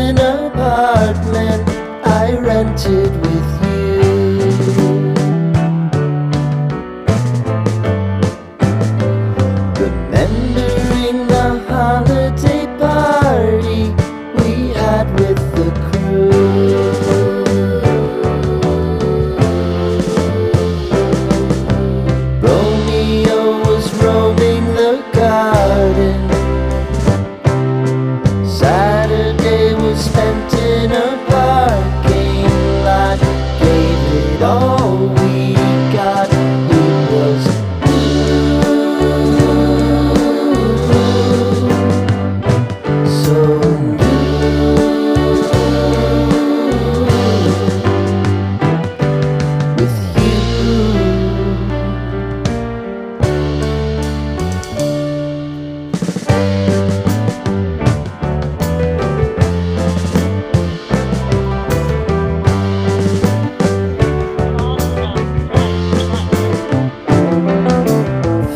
an apartment I rented with you. Remembering the holiday party we had with the crew. Romeo was roaming the garden. Saturday was spent in a parking lot. Gave it all we got. It was so with you.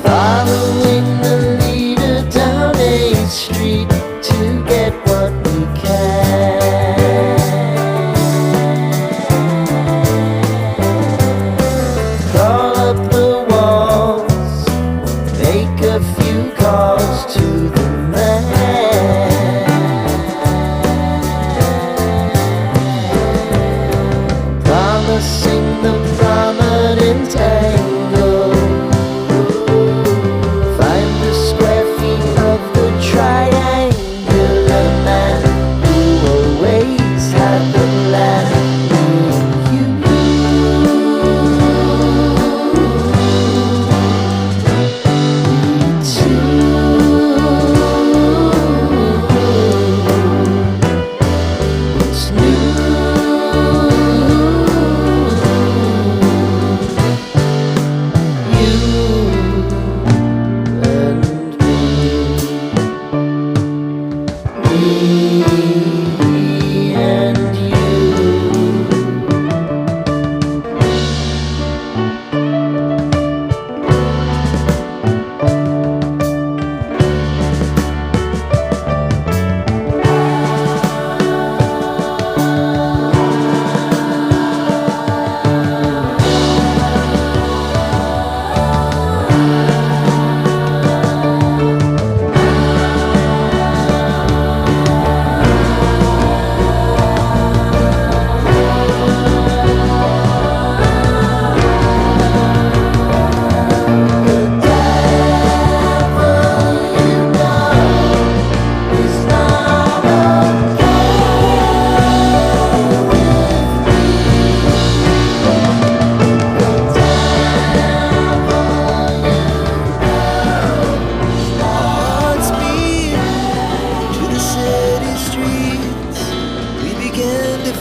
Following the leader down 8th Street to get what we can. Crawl up the walls, make a few calls to the man. Promising the prominent angle. Find the square feet of the triangular man who always had the land. What's new? Me and you.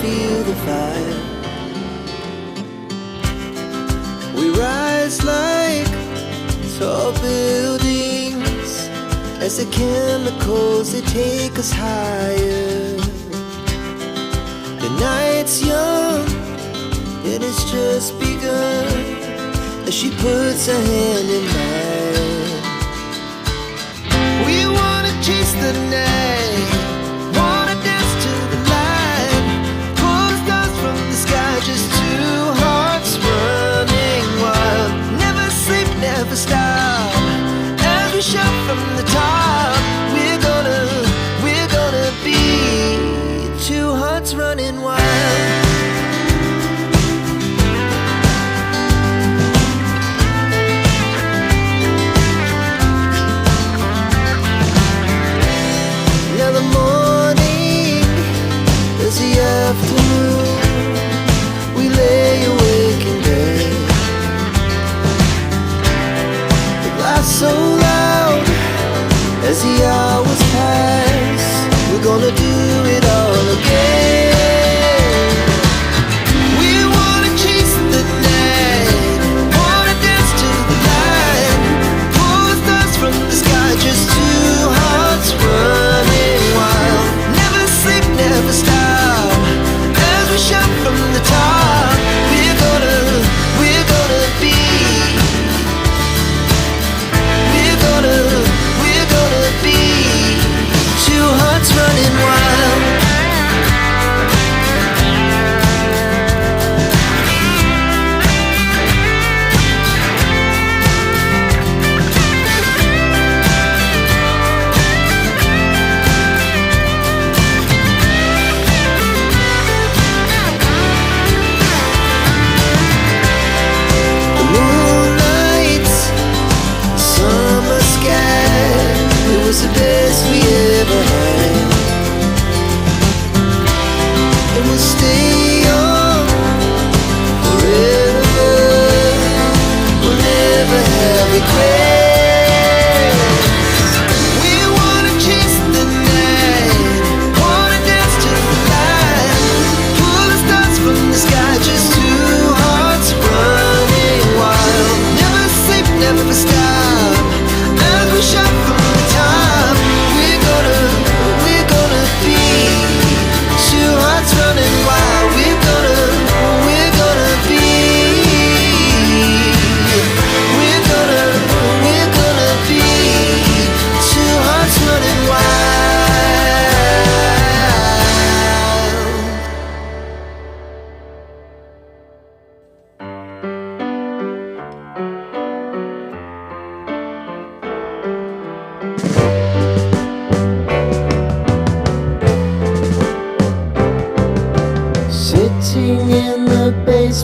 Feel the fire. We rise like tall buildings as the chemicals they take us higher. The night's young and it's just begun as she puts her hand in mine. We wanna chase the night, wanna dance to the light, pull the stars from the sky, just two hearts running wild. Never sleep, never stop, as we shout from the top. We're gonna be two hearts running wild.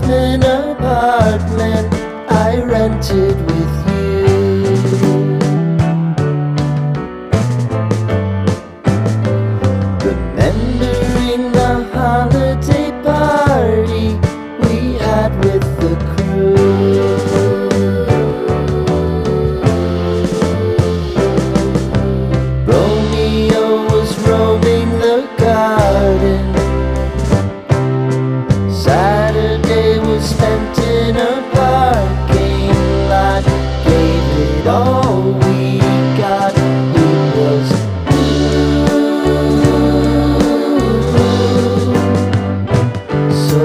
basement apartment I rented with you. Remembering the holiday party we had with the crew. Romeo was roaming the garden. Saturday was spent in a parking lot. Gave it all we got. It was so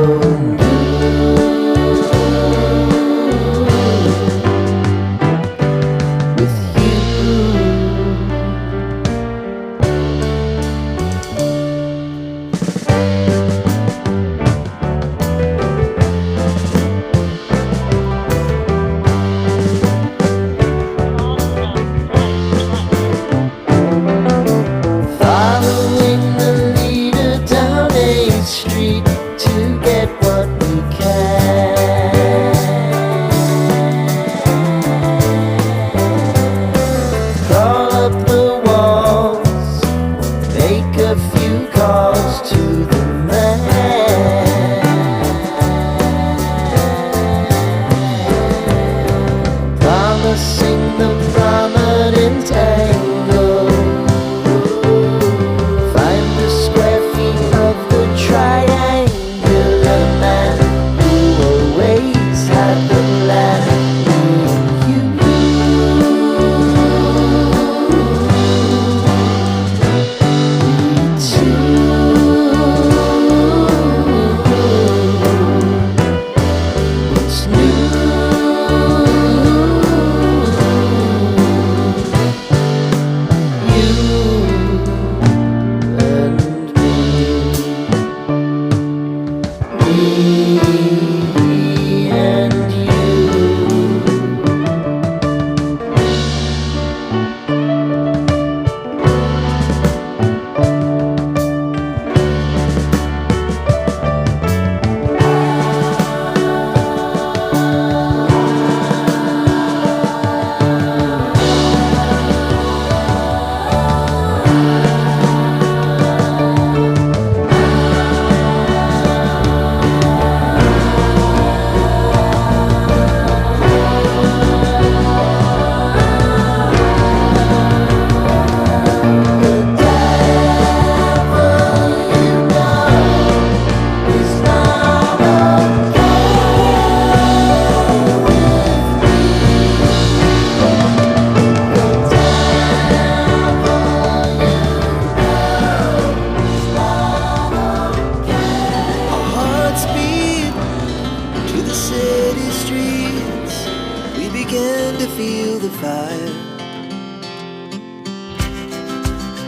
with you. Following the leader down 8th Street to get what we can. Crawl up the walls, make a few calls to the man. Promising the prominent angle. Find the square feet of the triangular man who always had the plan. What's new? Me and you. City streets, we began to feel the fire.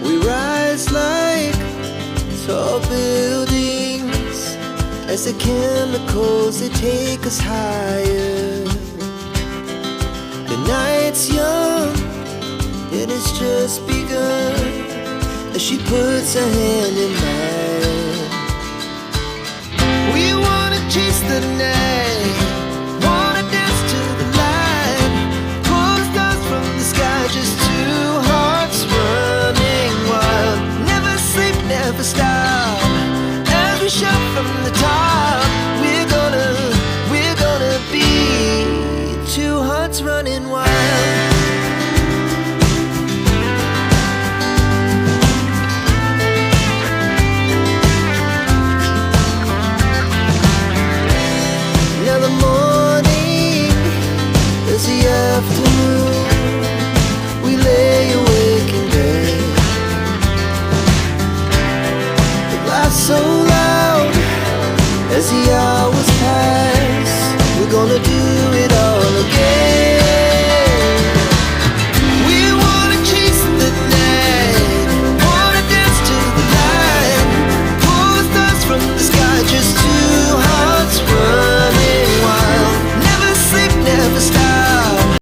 We rise like tall buildings as the chemicals they take us higher. The night's young, it has just begun as she puts her hand in mine.